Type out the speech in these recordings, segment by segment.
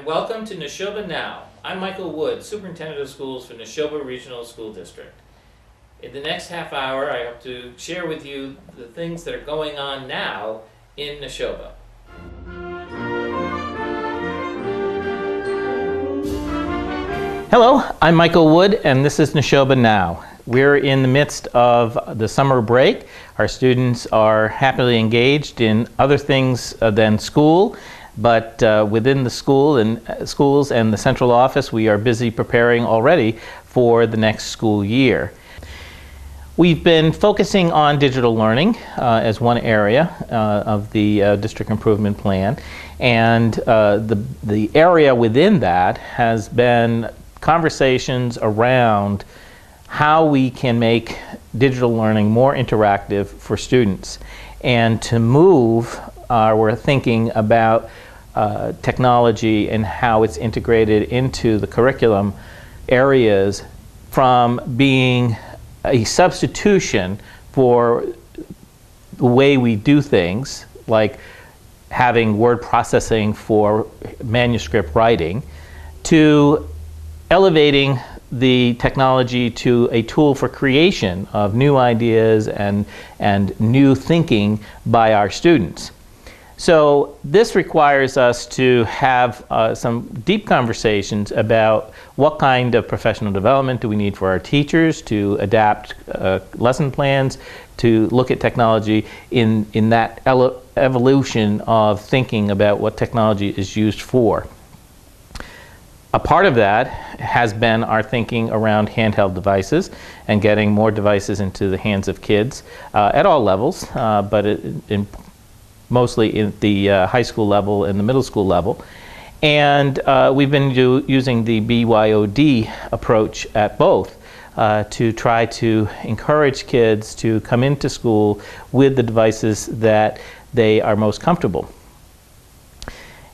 and welcome to Nashoba Now. I'm Michael Wood, Superintendent of Schools for Nashoba Regional School District. In the next half hour, I hope to share with you the things that are going on now in Nashoba. Hello, I'm Michael Wood, and this is Nashoba Now. We're in the midst of the summer break. Our students are happily engaged in other things than school, but within the schools and the central office, we are busy preparing already for the next school year. We've been focusing on digital learning as one area of the district improvement plan, and the area within that has been conversations around how we can make digital learning more interactive for students, and to move our thinking about technology and how it's integrated into the curriculum areas from being a substitution for the way we do things, like having word processing for manuscript writing, to elevating the technology to a tool for creation of new ideas and new thinking by our students. So this requires us to have some deep conversations about what kind of professional development do we need for our teachers to adapt lesson plans, to look at technology in that evolution of thinking about what technology is used for. A part of that has been our thinking around handheld devices and getting more devices into the hands of kids at all levels, but mostly in the high school level and the middle school level. And we've been using the BYOD approach at both to try to encourage kids to come into school with the devices that they are most comfortable.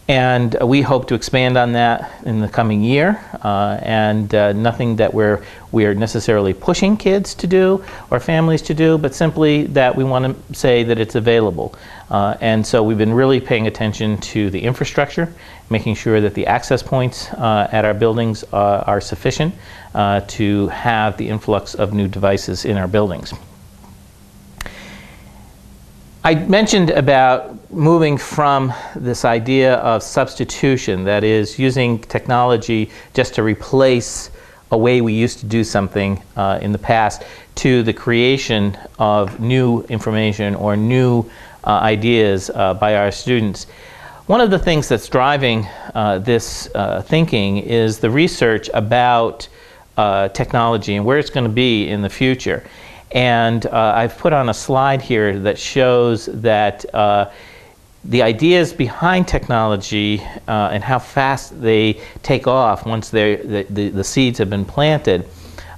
And we hope to expand on that in the coming year, and nothing that we're necessarily pushing kids to do or families to do, but simply that we want to say that it's available. And so we've been really paying attention to the infrastructure, making sure that the access points at our buildings are sufficient to have the influx of new devices in our buildings. I mentioned about moving from this idea of substitution, that is, using technology just to replace a way we used to do something in the past, to the creation of new information or new ideas by our students. One of the things that's driving this thinking is the research about technology and where it's going to be in the future. And I've put on a slide here that shows that the ideas behind technology and how fast they take off once the seeds have been planted.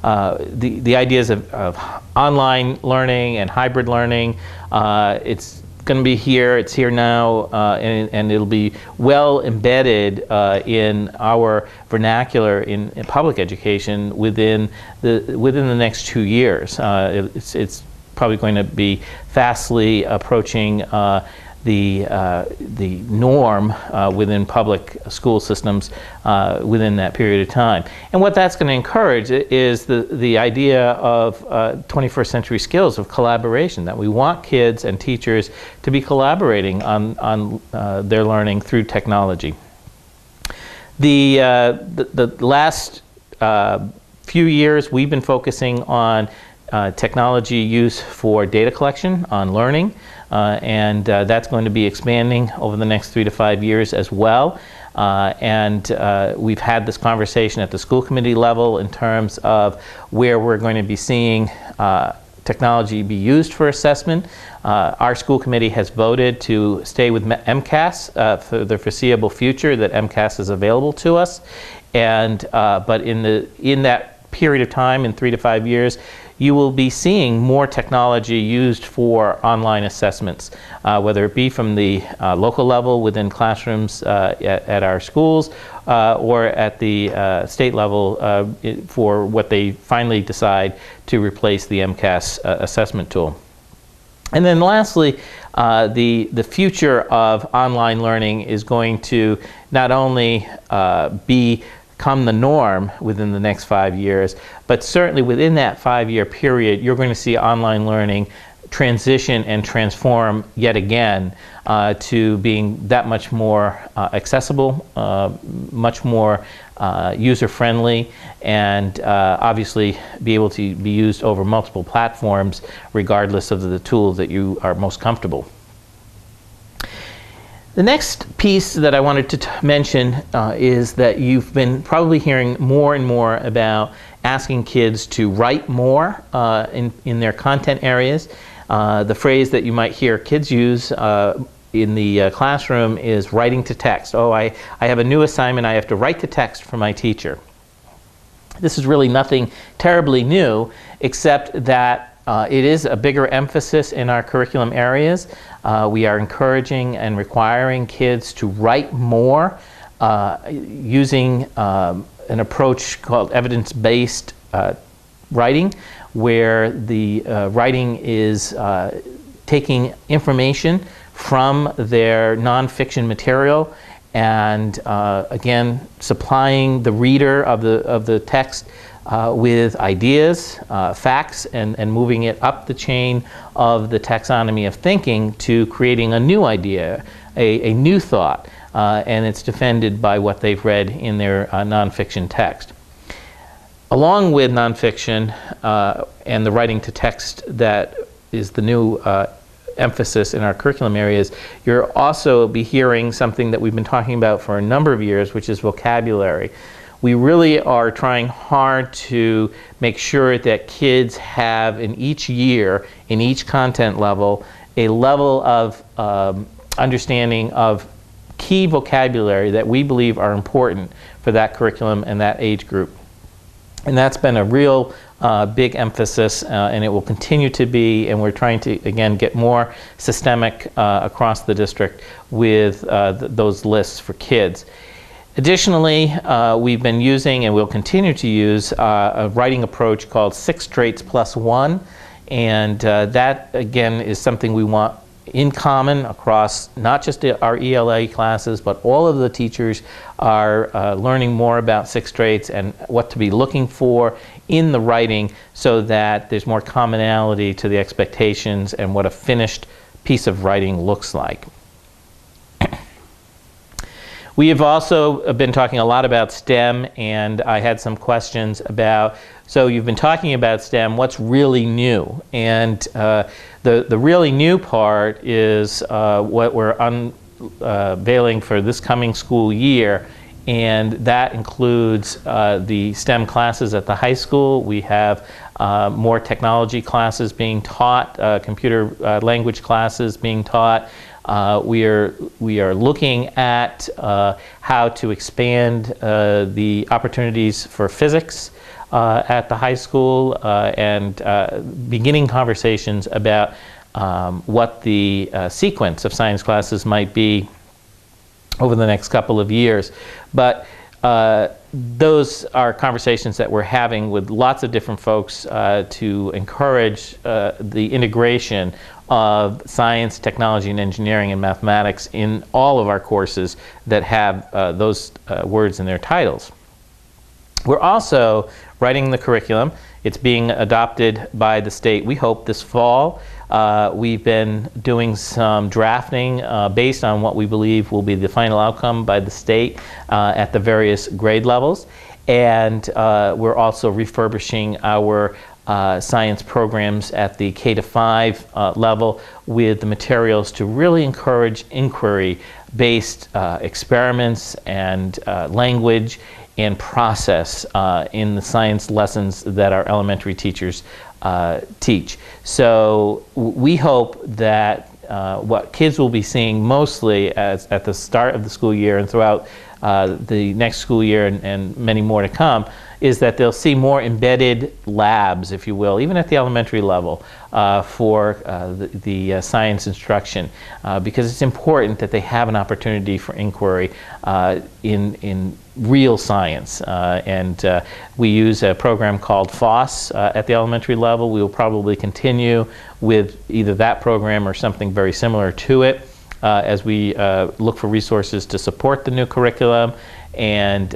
The ideas of online learning and hybrid learning, it's going to be here, it's here now, and it'll be well embedded in our vernacular in public education within the next 2 years. It's probably going to be fastly approaching the norm within public school systems within that period of time. And what that's going to encourage is the idea of 21st century skills of collaboration, that we want kids and teachers to be collaborating on their learning through technology. The last few years we've been focusing on technology use for data collection on learning, and that's going to be expanding over the next 3 to 5 years as well. And we've had this conversation at the school committee level in terms of where we're going to be seeing technology be used for assessment. Our school committee has voted to stay with MCAS for the foreseeable future, that MCAS is available to us. And but in that period of time, in 3 to 5 years, you will be seeing more technology used for online assessments, whether it be from the local level within classrooms at our schools, or at the state level for what they finally decide to replace the MCAS assessment tool. And then lastly, the future of online learning is going to not only become the norm within the next 5 years, but certainly within that 5-year period, you're going to see online learning transition and transform yet again to being that much more accessible, much more user-friendly, and obviously be able to be used over multiple platforms regardless of the tool that you are most comfortable. The next piece that I wanted to mention is that you've been probably hearing more and more about asking kids to write more in their content areas. The phrase that you might hear kids use in the classroom is writing to text. Oh, I have a new assignment, I have to write to text for my teacher. This is really nothing terribly new, except that it is a bigger emphasis in our curriculum areas. We are encouraging and requiring kids to write more using an approach called evidence-based writing, where the writing is taking information from their nonfiction material and again supplying the reader of the text with ideas, facts, and moving it up the chain of the taxonomy of thinking to creating a new idea, a new thought, and it's defended by what they've read in their nonfiction text. Along with nonfiction and the writing to text that is the new emphasis in our curriculum areas, you'll also be hearing something that we've been talking about for a number of years, which is vocabulary. We really are trying hard to make sure that kids have in each year, in each content level, a level of understanding of key vocabulary that we believe are important for that curriculum and that age group. And that's been a real big emphasis, and it will continue to be, and we're trying to, again, get more systemic across the district with those lists for kids. Additionally, we've been using, and we'll continue to use, a writing approach called 6 Traits plus 1, and that, again, is something we want in common across not just our ELA classes, but all of the teachers are learning more about 6 traits and what to be looking for in the writing so that there's more commonality to the expectations and what a finished piece of writing looks like. We have also been talking a lot about STEM, and I had some questions about, so you've been talking about STEM, what's really new? And the really new part is what we're unveiling for this coming school year, and that includes the STEM classes at the high school. We have more technology classes being taught, computer language classes being taught. We are looking at how to expand the opportunities for physics at the high school and beginning conversations about what the sequence of science classes might be over the next couple of years. But those are conversations that we're having with lots of different folks to encourage the integration of science, technology, and engineering and mathematics in all of our courses that have those words in their titles. We're also writing the curriculum. It's being adopted by the state, we hope, this fall. We've been doing some drafting based on what we believe will be the final outcome by the state at the various grade levels. And we're also refurbishing our science programs at the K-5 level with the materials to really encourage inquiry-based experiments and language and process in the science lessons that our elementary teachers teach. So we hope that what kids will be seeing mostly at the start of the school year and throughout the next school year and many more to come is that they'll see more embedded labs, if you will, even at the elementary level, for the science instruction, because it's important that they have an opportunity for inquiry in real science. And we use a program called FOSS at the elementary level. We will probably continue with either that program or something very similar to it as we look for resources to support the new curriculum. And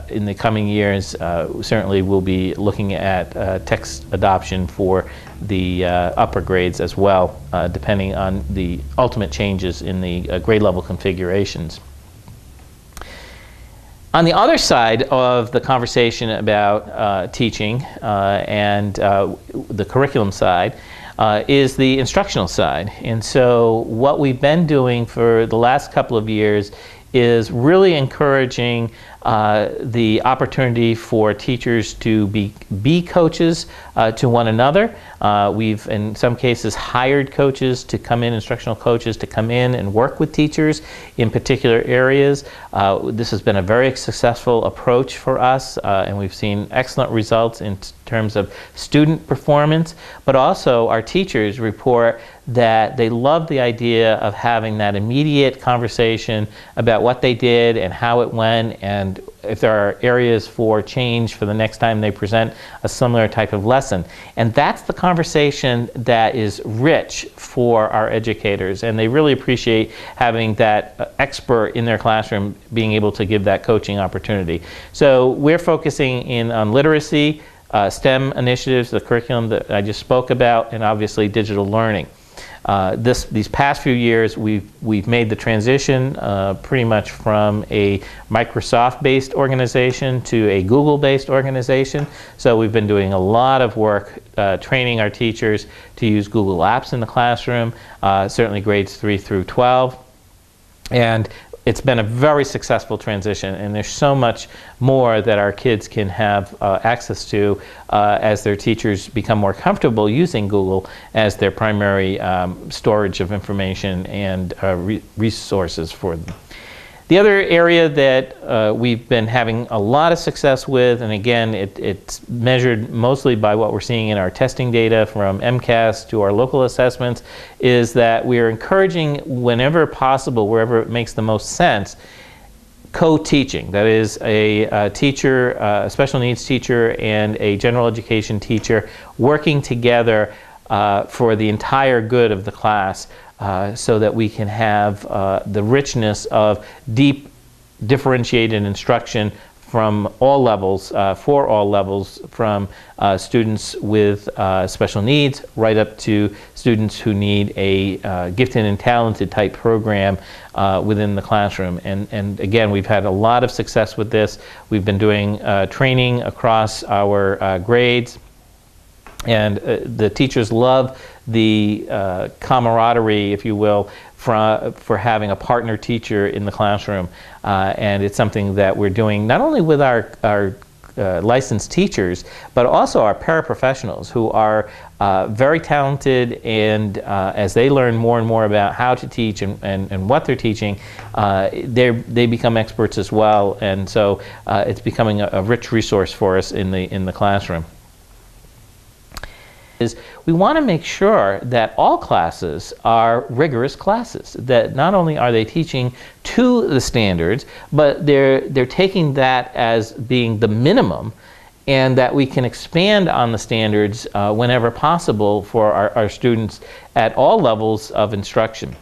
in the coming years, certainly we'll be looking at text adoption for the upper grades as well, depending on the ultimate changes in the grade level configurations. On the other side of the conversation about teaching and the curriculum side is the instructional side. And so what we've been doing for the last couple of years is really encouraging the opportunity for teachers to be coaches to one another. We've, in some cases, hired coaches to come in, instructional coaches to come in and work with teachers in particular areas. This has been a very successful approach for us, and we've seen excellent results in terms of student performance, but also our teachers report that they love the idea of having that immediate conversation about what they did and how it went, and if there are areas for change for the next time they present a similar type of lesson. And that's the conversation that is rich for our educators, and they really appreciate having that expert in their classroom being able to give that coaching opportunity. So we're focusing in on literacy, STEM initiatives, the curriculum that I just spoke about, and obviously digital learning. These past few years, we've made the transition pretty much from a Microsoft-based organization to a Google-based organization. So we've been doing a lot of work training our teachers to use Google Apps in the classroom, certainly grades 3 through 12. And it's been a very successful transition, and there's so much more that our kids can have access to as their teachers become more comfortable using Google as their primary storage of information and resources for them. The other area that we've been having a lot of success with, and again, it's measured mostly by what we're seeing in our testing data from MCAS to our local assessments, is that we are encouraging, whenever possible, wherever it makes the most sense, co-teaching. That is, a teacher, a special needs teacher, and a general education teacher working together for the entire good of the class. So that we can have the richness of deep, differentiated instruction from all levels, for all levels, from students with special needs right up to students who need a gifted and talented type program within the classroom. And again, we've had a lot of success with this. We've been doing training across our grades, and the teachers love the camaraderie, if you will, for having a partner teacher in the classroom. And it's something that we're doing not only with our licensed teachers, but also our paraprofessionals who are very talented, and as they learn more and more about how to teach and what they're teaching, they become experts as well. And so it's becoming a rich resource for us in the classroom. Is we want to make sure that all classes are rigorous classes, that not only are they teaching to the standards, but they're taking that as being the minimum, and that we can expand on the standards whenever possible for our students at all levels of instruction.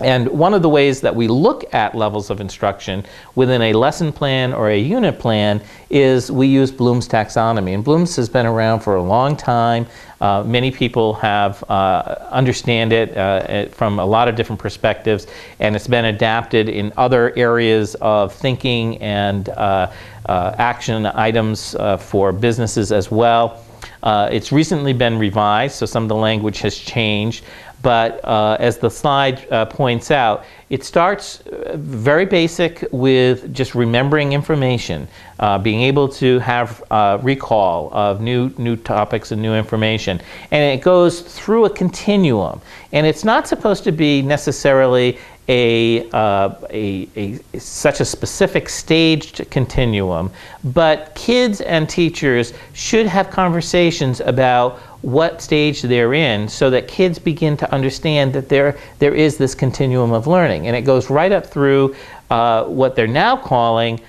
And one of the ways that we look at levels of instruction within a lesson plan or a unit plan is we use Bloom's taxonomy. And Bloom's has been around for a long time. Many people have understand it from a lot of different perspectives, and it's been adapted in other areas of thinking and action items for businesses as well. It's recently been revised, so some of the language has changed. But as the slide points out, it starts very basic with just remembering information, being able to have recall of new topics and new information. And it goes through a continuum. And it's not supposed to be necessarily such a specific staged continuum, but kids and teachers should have conversations about what stage they're in so that kids begin to understand that there is this continuum of learning. And it goes right up through what they're now calling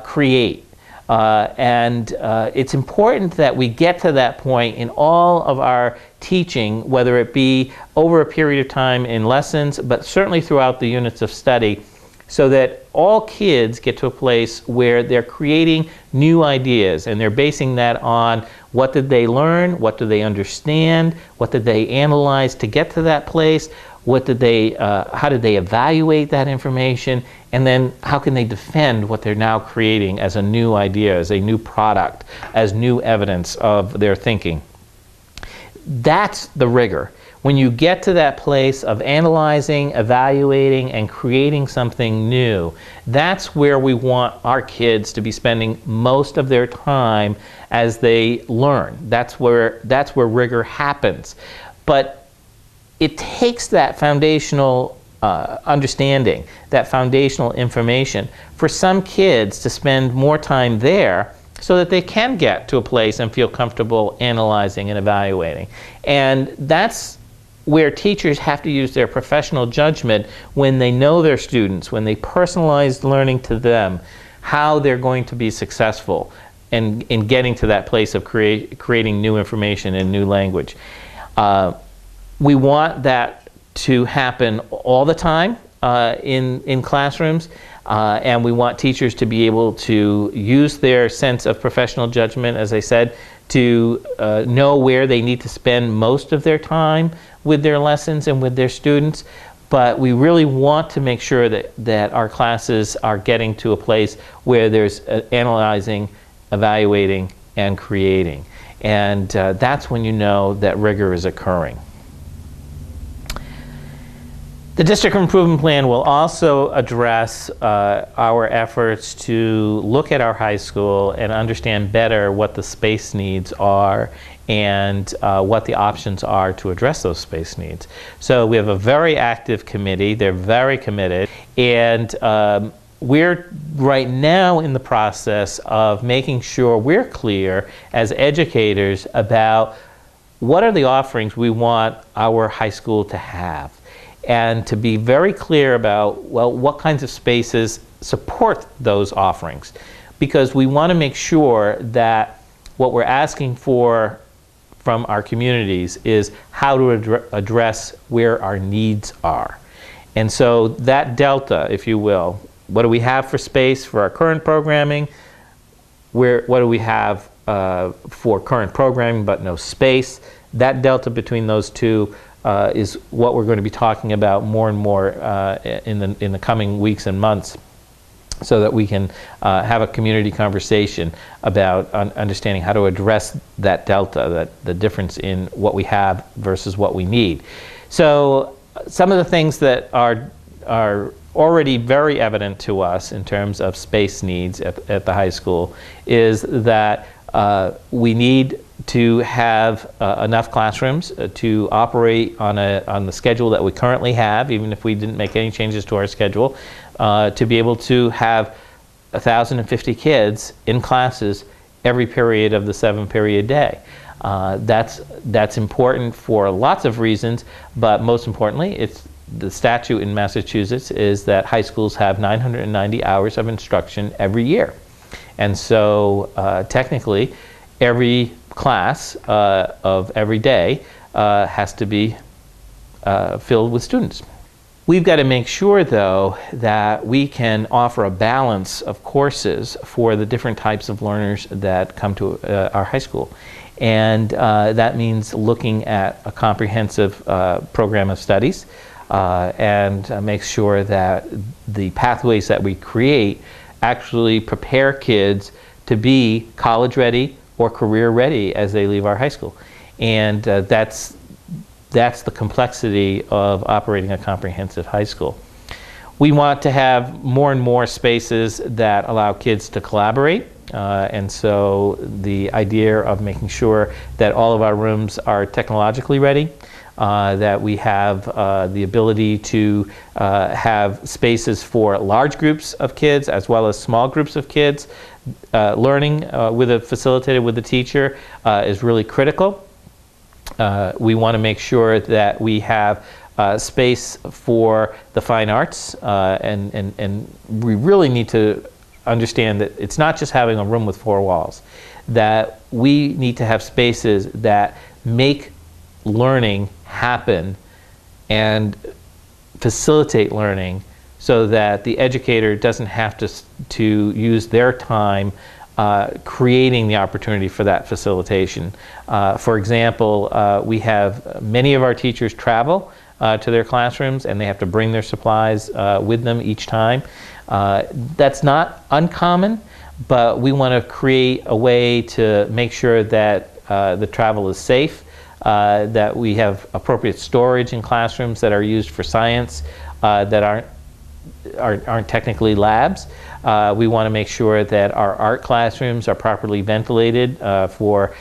create. It's important that we get to that point in all of our teaching, whether it be over a period of time in lessons, but certainly throughout the units of study, so that all kids get to a place where they're creating new ideas, and they're basing that on what did they learn, what do they understand, what did they analyze to get to that place, how did they evaluate that information, and then how can they defend what they're now creating as a new idea, as a new product, as new evidence of their thinking. That's the rigor. When you get to that place of analyzing, evaluating, and creating something new, that's where we want our kids to be spending most of their time as they learn. That's where rigor happens. But it takes that foundational understanding, that foundational information, for some kids to spend more time there so that they can get to a place and feel comfortable analyzing and evaluating. And that's where teachers have to use their professional judgment when they know their students, when they personalize learning to them, how they're going to be successful in getting to that place of creating new information and new language. We want that to happen all the time in classrooms, and we want teachers to be able to use their sense of professional judgment, as I said, to know where they need to spend most of their time with their lessons and with their students. But we really want to make sure that our classes are getting to a place where there's analyzing, evaluating, and creating. And that's when you know that rigor is occurring. The District Improvement Plan will also address our efforts to look at our high school and understand better what the space needs are and what the options are to address those space needs. So we have a very active committee. They're very committed. And we're right now in the process of making sure we're clear as educators about what are the offerings we want our high school to have, and to be very clear about, well, what kinds of spaces support those offerings. Because we want to make sure that what we're asking for from our communities is how to address where our needs are. And so that delta, if you will, what do we have for space for our current programming? What do we have for current programming but no space? That delta between those two is what we're going to be talking about more and more in the coming weeks and months, so that we can have a community conversation about understanding how to address that delta, the difference in what we have versus what we need. So some of the things that are already very evident to us in terms of space needs at the high school is that we need to have enough classrooms to operate on the schedule that we currently have, even if we didn't make any changes to our schedule, to be able to have 1,050 kids in classes every period of the 7-period day. That's important for lots of reasons, but most importantly, the statute in Massachusetts is that high schools have 990 hours of instruction every year. And so technically, every class of every day has to be filled with students. We've got to make sure, though, that we can offer a balance of courses for the different types of learners that come to our high school. And that means looking at a comprehensive program of studies and make sure that the pathways that we create actually prepare kids to be college ready or career ready as they leave our high school. And that's the complexity of operating a comprehensive high school. We want to have more and more spaces that allow kids to collaborate. And so the idea of making sure that all of our rooms are technologically ready, that we have the ability to have spaces for large groups of kids as well as small groups of kids. Learning facilitated with the teacher is really critical. We want to make sure that we have space for the fine arts, and we really need to understand that it's not just having a room with 4 walls, that we need to have spaces that make learning happen and facilitate learning so that the educator doesn't have to use their time creating the opportunity for that facilitation. For example, we have many of our teachers travel to their classrooms and they have to bring their supplies with them each time. That's not uncommon, but we want to create a way to make sure that the travel is safe, that we have appropriate storage in classrooms that are used for science, that aren't technically labs. We want to make sure that our art classrooms are properly ventilated for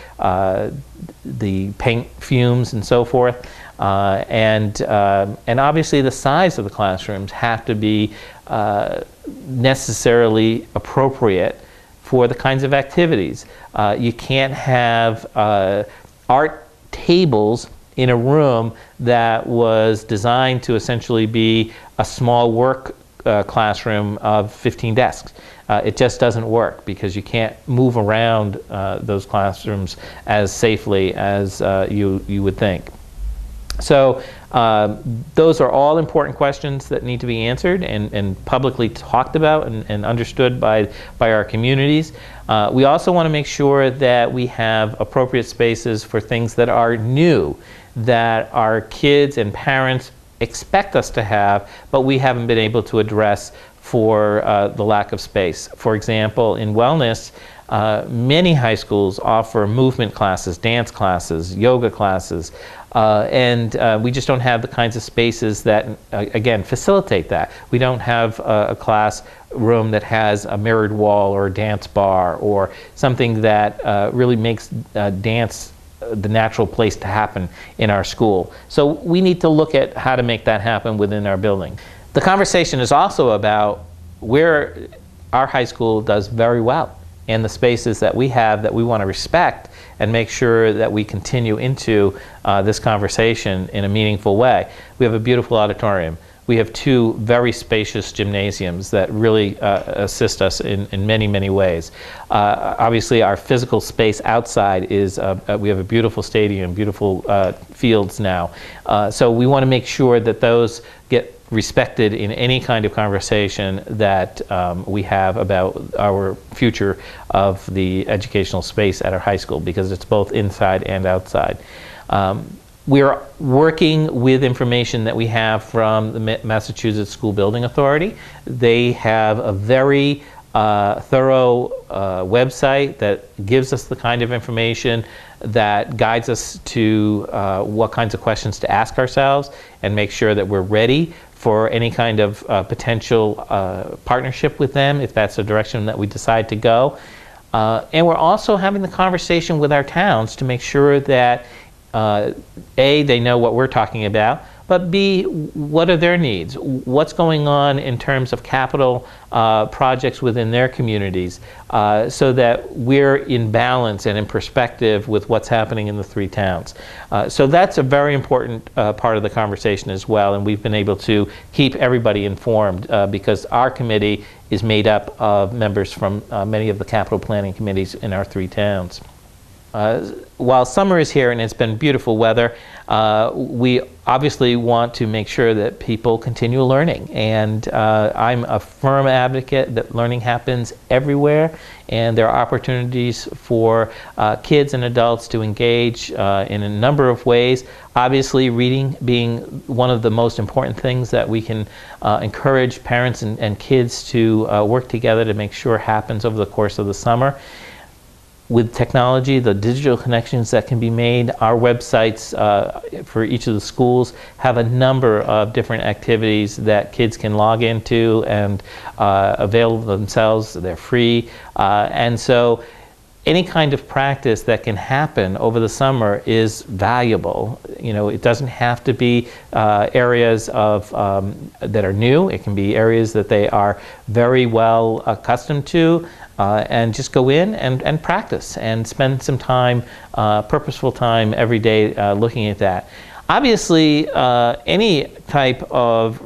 the paint fumes and so forth. And obviously the size of the classrooms have to be necessarily appropriate for the kinds of activities. You can't have art tables in a room that was designed to essentially be a small work classroom of 15 desks. It just doesn't work because you can't move around those classrooms as safely as you would think. So those are all important questions that need to be answered and publicly talked about and understood by our communities. We also want to make sure that we have appropriate spaces for things that are new, that our kids and parents expect us to have, but we haven't been able to address for the lack of space. For example, in wellness, many high schools offer movement classes, dance classes, yoga classes, and we just don't have the kinds of spaces that, again, facilitate that. We don't have a classroom that has a mirrored wall or a dance bar or something that really makes dance the natural place to happen in our school. So we need to look at how to make that happen within our building. The conversation is also about where our high school does very well and the spaces that we have that we want to respect and make sure that we continue into this conversation in a meaningful way. We have a beautiful auditorium. We have 2 very spacious gymnasiums that really assist us in many, many ways. Obviously, our physical space outside is, we have a beautiful stadium, beautiful fields now. So we want to make sure that those get respected in any kind of conversation that we have about our future of the educational space at our high school, because it's both inside and outside. We're working with information that we have from the Massachusetts School Building Authority. They have a very thorough website that gives us the kind of information that guides us to what kinds of questions to ask ourselves and make sure that we're ready for any kind of potential partnership with them if that's the direction that we decide to go. And we're also having the conversation with our towns to make sure that A, they know what we're talking about, but B, what are their needs? What's going on in terms of capital projects within their communities so that we're in balance and in perspective with what's happening in the 3 towns. So that's a very important part of the conversation as well, and we've been able to keep everybody informed because our committee is made up of members from many of the capital planning committees in our 3 towns. While summer is here and it's been beautiful weather, we obviously want to make sure that people continue learning. And I'm a firm advocate that learning happens everywhere, and there are opportunities for kids and adults to engage in a number of ways. Obviously, reading being one of the most important things that we can encourage parents and kids to work together to make sure happens over the course of the summer. With technology, the digital connections that can be made, our websites for each of the schools have a number of different activities that kids can log into and avail themselves. They're free. And so any kind of practice that can happen over the summer is valuable. You know, it doesn't have to be areas of that are new. It can be areas that they are very well accustomed to, and just go in and practice and spend some time, purposeful time every day looking at that. Obviously, any type of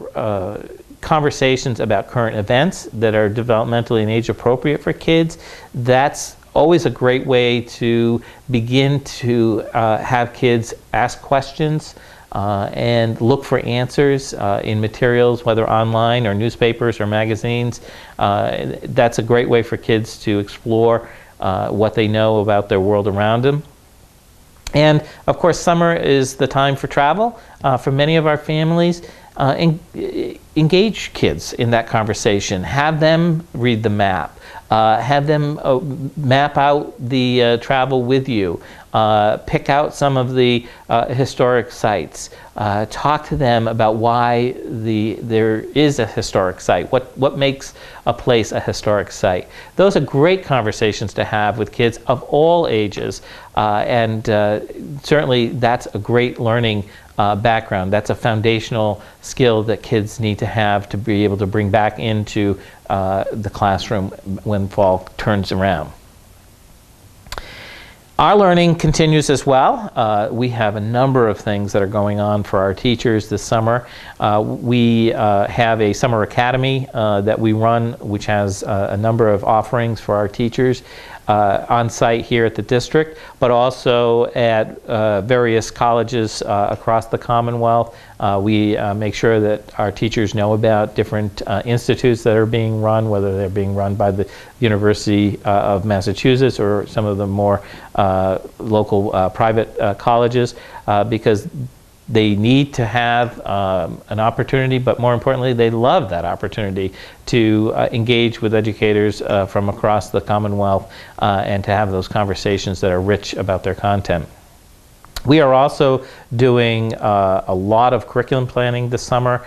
conversations about current events that are developmentally and age appropriate for kids, that's always a great way to begin to have kids ask questions and look for answers in materials, whether online or newspapers or magazines. That's a great way for kids to explore what they know about their world around them. And of course, summer is the time for travel. For many of our families, engage kids in that conversation. Have them read the map. Have them map out the travel with you. Pick out some of the historic sites. Talk to them about why there is a historic site. What makes a place a historic site? Those are great conversations to have with kids of all ages, and certainly that's a great learning background. That's a foundational skill that kids need to have to be able to bring back into the classroom when fall turns around. Our learning continues as well. We have a number of things that are going on for our teachers this summer. We have a summer academy that we run, which has a number of offerings for our teachers on site here at the district, but also at various colleges across the Commonwealth. We make sure that our teachers know about different institutes that are being run, whether they're being run by the University of Massachusetts or some of the more local private colleges, because they need to have an opportunity, but more importantly, they love that opportunity to engage with educators from across the Commonwealth and to have those conversations that are rich about their content. We are also doing a lot of curriculum planning this summer.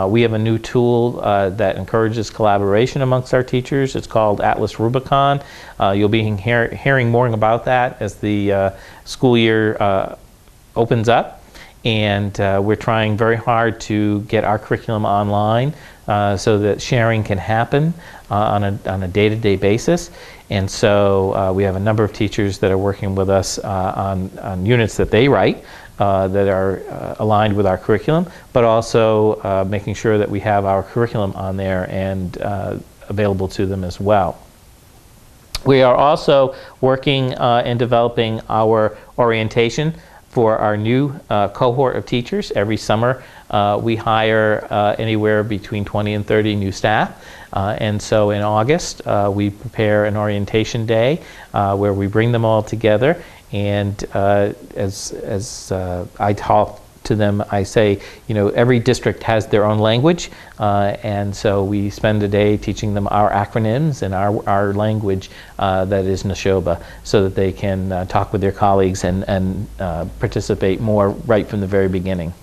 We have a new tool that encourages collaboration amongst our teachers. It's called Atlas Rubicon. You'll be hearing more about that as the school year opens up. And we're trying very hard to get our curriculum online so that sharing can happen on a day-to-day basis. And so we have a number of teachers that are working with us on units that they write that are aligned with our curriculum, but also making sure that we have our curriculum on there and available to them as well. We are also working in developing our orientation for our new cohort of teachers. Every summer we hire anywhere between 20 and 30 new staff. And so in August we prepare an orientation day where we bring them all together, and as I talk to them, I say, you know, every district has their own language, and so we spend a day teaching them our acronyms and our language that is Nashoba, so that they can talk with their colleagues and participate more right from the very beginning.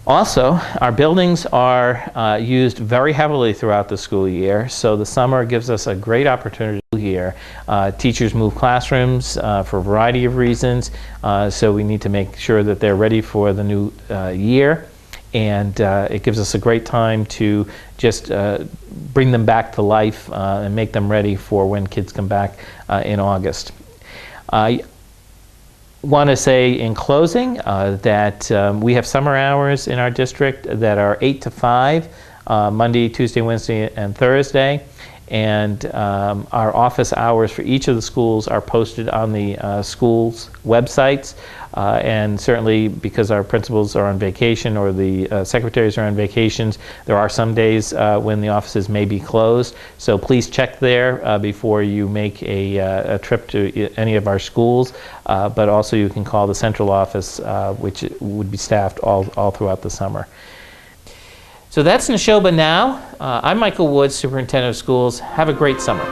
Also, our buildings are used very heavily throughout the school year, so the summer gives us a great opportunity here. Teachers move classrooms for a variety of reasons, so we need to make sure that they're ready for the new year, and it gives us a great time to just bring them back to life and make them ready for when kids come back in August. I want to say in closing that we have summer hours in our district that are 8 to 5, Monday, Tuesday, Wednesday, and Thursday. And our office hours for each of the schools are posted on the schools' websites. And certainly because our principals are on vacation or the secretaries are on vacations, there are some days when the offices may be closed. So please check there before you make a trip to any of our schools. But also you can call the central office, which would be staffed all throughout the summer. So that's Nashoba Now. I'm Michael Wood, Superintendent of Schools. Have a great summer.